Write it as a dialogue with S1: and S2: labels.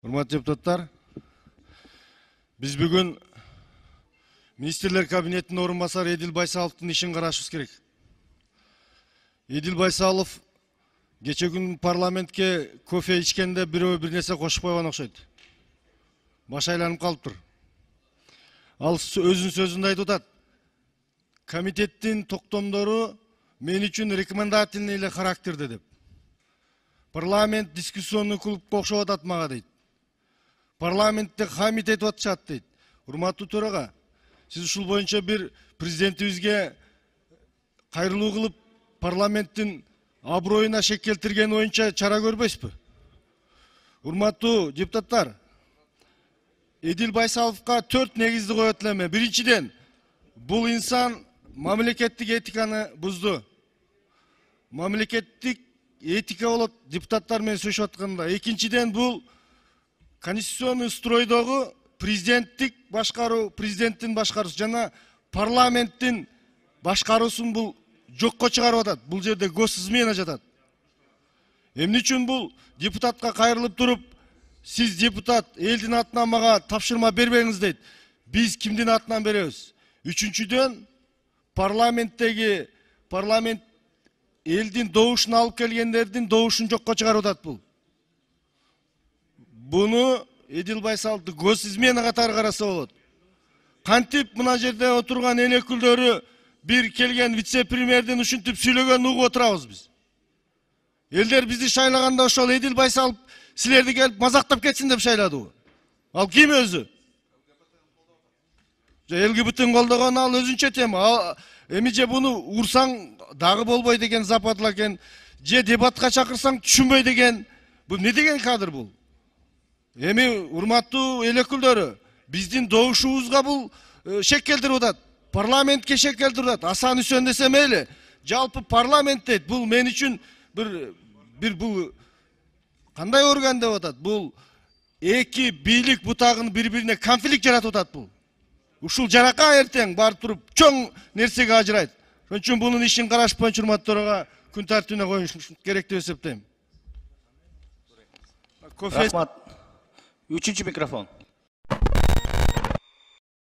S1: Урматтуу депутаттар, биз бүгүн министрлер кабинетинин орун басары Эдил Байсаловдун ишин карашыбыз керек. Эдил Байсалов кече күн парламентке кофе ичкенде бирөө бир нерсе кошуп койгон окшойт. Баш айланып калыптыр. Ал өзүнүн сөзүндө айтып атат. Комитеттин токтомдору мен үчүн рекомендательный эле характерде деп. Парламент дискуссионный клубка окшоп атат мага дейт. Парламентте хамит этип атышат дейт. Урматтуу төрага, сиз ушул боюнча бир президентибизге кайрылуу кылып, парламенттин аброюна шек келтирген боюнча чара көрбөйсүзбү? Урматтуу депутаттар, Эдил Байсаловго 4 негизди коет элем. Биринчиден, бул инсан мамлекеттик этиканы бузду. Мамлекеттик этика болот депутаттар менен сүйлөшүп атканда. Экинчиден, бул конституционный стройдогу президенттик башкаруу, президенттин башкаруусу жана парламенттин башкаруусун бул жокко чыгарып атат. Бул жерде госизмена жатат. Эмне үчүн бул депутатка кайрылып туруп, сиз депутат элдин атынан мага тапшырма бербеңиз дейт. Биз кимдин атынан беребиз? Үчүнчүдөн, парламент элдин добушун алып келгендердин добушун жокко чыгарып атат бул. Буну Эдил Байсаловду госизмена катары караса болот. Кантип мына жерде отурган эл өкүлдөрү бир келген вице-премьердин ушинтип сүйлөгөнүн угуп отурабыз биз. Элдер бизди шайлаганда ошол Эдил Байсалов силерди келип мазактап кетсин деп шайладыбы? Ал ким өзү? ЛГБТ колдогон ал өзүнчө тема. Эми же буну урсаң дагы болбой деген западлар экен, же дебатка чакырсаң түшүнбөй деген. Бул не деген кадр бул? Эми урматтуу эл өкүлдөрү, биздин добушубузга бул шек келтирип атат. Парламентке шек келтирип атат. Асан Үсөн десе мейли. Жалпы парламент дейт. Бул мен үчүн бир бул кандай орган деп атат? Бул эки бийлик бутагын бири-бирине конфликт жаратып атат бул. Ушул жарака эртең барып туруп чоң нерсеге ажырайт. Ошон үчүн бунун ишин караш боюнча урматтууларга күн тартибине коюш керек деп эсептейм.
S2: Рахмат. Үчүнчү микрофон.